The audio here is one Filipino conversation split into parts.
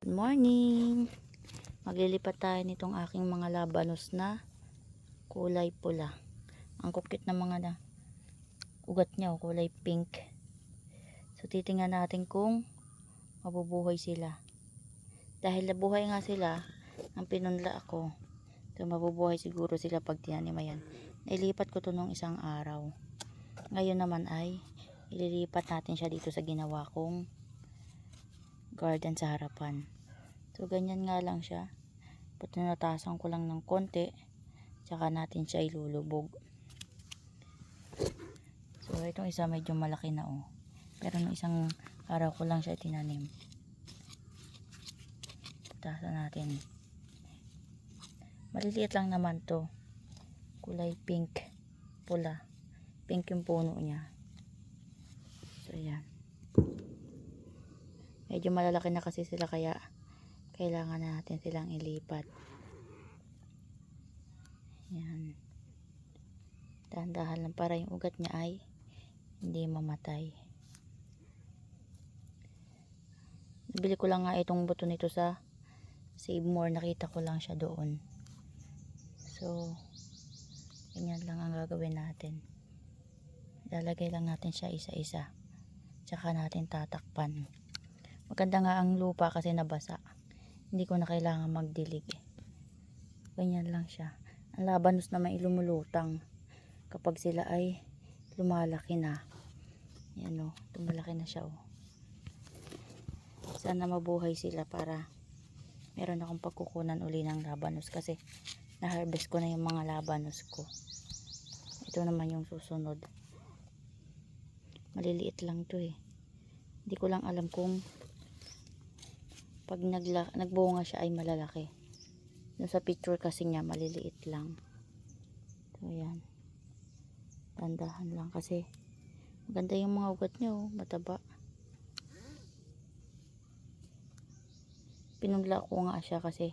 Good morning! Maglilipat tayo nitong aking mga labanos na kulay pula. Ang kukit na mga ugat niya, kulay pink. So titingnan natin kung mabubuhay sila. Dahil nabuhay nga sila, ang pinunla ako. So mabubuhay siguro sila pag tinanimayan. Nailipat ko to nung isang araw. Ngayon naman ay ililipat natin siya dito sa ginawa kong garden sa harapan. So ganyan nga lang siya. Patunatasan ko lang ng konti, tsaka natin siya ilulubog. So itong isa medyo malaki na pero nung isang araw ko lang siya tinanim. Tasan natin. Maliliit lang naman to. Kulay pink, pula. Pink yung puno niya. So yan. Medyo malalaki na kasi sila, kaya kailangan natin silang ilipat. Yan. Dahan-dahan lang para yung ugat niya ay hindi mamatay. Nabili ko lang nga itong buto nito sa Save More. Nakita ko lang siya doon. So, ganyan lang ang gagawin natin. Lalagay lang natin siya isa-isa. Tsaka natin tatakpan. Maganda nga ang lupa kasi nabasa. Hindi ko na kailangan magdilig. Ganyan lang siya. Ang labanos naman lumulutang kapag sila ay lumalaki na. Yan tumalaki na siya Sana mabuhay sila para meron akong pagkukunan uli ng labanos, kasi na-harvest ko na yung mga labanos ko. Ito naman yung susunod. Maliliit lang to Hindi ko lang alam kung pag nagbunga siya ay malalaki. Doon sa picture kasi niya maliliit lang. So yan. Tandahan lang kasi maganda yung mga ugat niya mataba. Pinunla ko nga siya kasi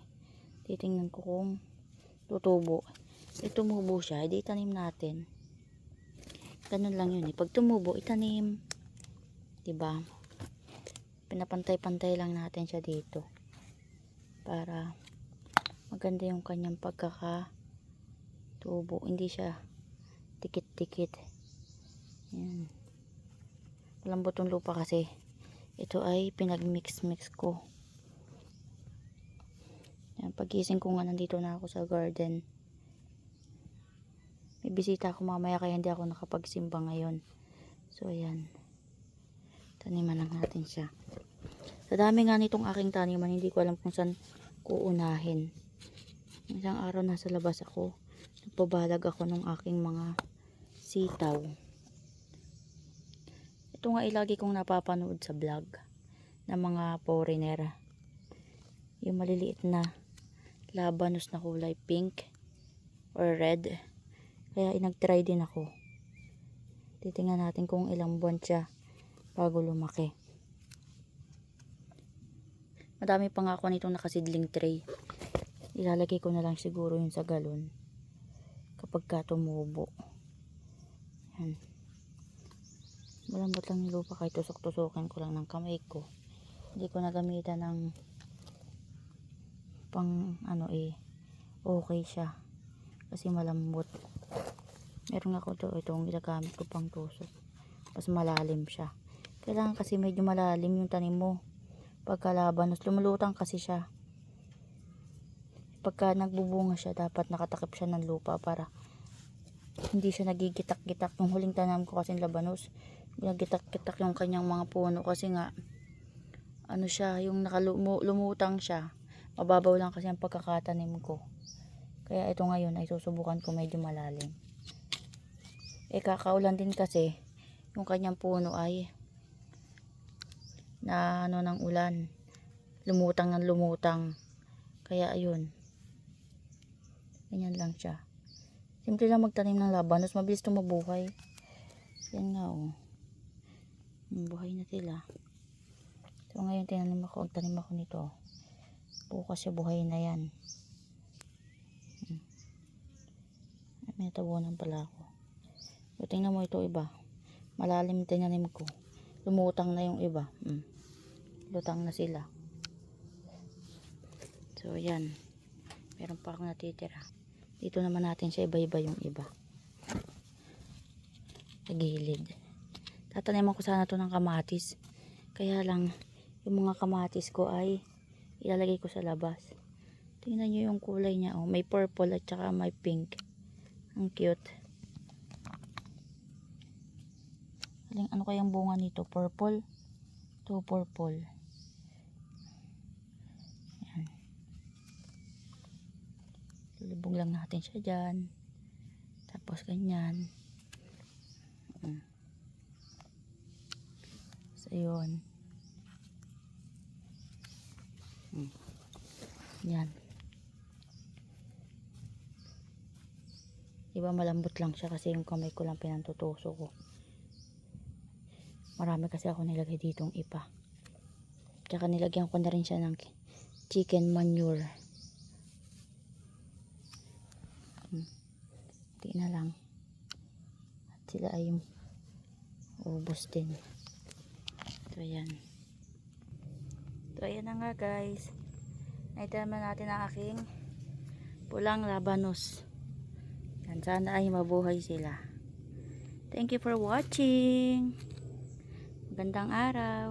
titingnan ko kung tutubo. Tumubo siya, hindi tanim natin. Ganun lang yun Pag tumubo, itanim. Diba? Pinapantay-pantay lang natin siya dito para maganda yung kanyang pagkakatubo. Hindi siya tikit-tikit. Yan. Malambot yung lupa kasi ito ay pinag-mix-mix ko. Yan, pagising ko nga nandito na ako sa garden. May bisita ako mamaya kaya hindi ako nakapagsimba ngayon. So ayan. Taniman lang natin siya. Sa dami nga nitong aking taniman, hindi ko alam kung saan kuunahin. Isang araw nasa labas ako. Nagpabalag ako ng aking mga sitaw. Ito nga ilagi kong napapanood sa vlog ng mga foreigner. Yung maliliit na labanos na kulay pink or red. Kaya nag-try din ako. Titingnan natin kung ilang buwan siya bago lumaki. Madami pa nga ako nitong nakasidling tray. Ilalagay ko na lang siguro yun sa galon kapag tumubo. Yan. Malambot lang yung lupa, kahit tusok-tusokan ko lang ng kamay ko. Hindi ko na gamitan ng pang okay siya kasi malambot. Meron ako itong ginagamit ko pang tusok, mas malalim siya. Kailangan kasi medyo malalim yung tanim mo. Pagka labanos, lumulutang kasi siya. Pagka nagbubunga siya, dapat nakatakip siya ng lupa para hindi siya nagigitak-gitak. Yung huling tanam ko kasi labanos, nagitak-gitak yung kanyang mga puno kasi nga siya, yung lumutang siya. Mababaw lang kasi ang pagkakatanim ko. Kaya ito ngayon ay susubukan ko medyo malalim. Kakaulan din kasi yung kanyang puno ay na ng ulan. Lumutang ng lumutang. Kaya ayun. Ganyan lang siya. Simple lang magtanim ng labanos, mabilis ito mabuhay. Yan nga buhay na sila. So ngayon tinanim ako, tanim ako nito. Bukas siya buhay na yan. May tabunan pala ako. So, tingnan mo ito iba. Malalim tinanim ko. Lumutang na yung iba. Lutang na sila. So ayan, meron pa akong natitira. Dito naman natin siya iba-iba yung iba. Sa gilid. Tataniman ko sana to ng kamatis. Kaya lang, yung mga kamatis ko ay ilalagay ko sa labas. Tingnan nyo yung kulay niya. Oh. May purple at saka may pink. Ang cute. Ano kayang bunga nito? Purple? Ito purple. Ayan. Lulubog lang natin siya dyan. Tapos ganyan. So yun. Yan. Diba malambot lang siya kasi yung kamay ko lang pinantutuso ko. Marami kasi ako nilagay ditong ipa. Tsaka nilagyan ko na rin siya ng chicken manure. Hindi na lang. At sila ay yung ubos din. So ayan. So ayan na nga guys. Naitaman natin ang aking pulang labanos. Yan, sana ay mabuhay sila. Thank you for watching. Magandang araw.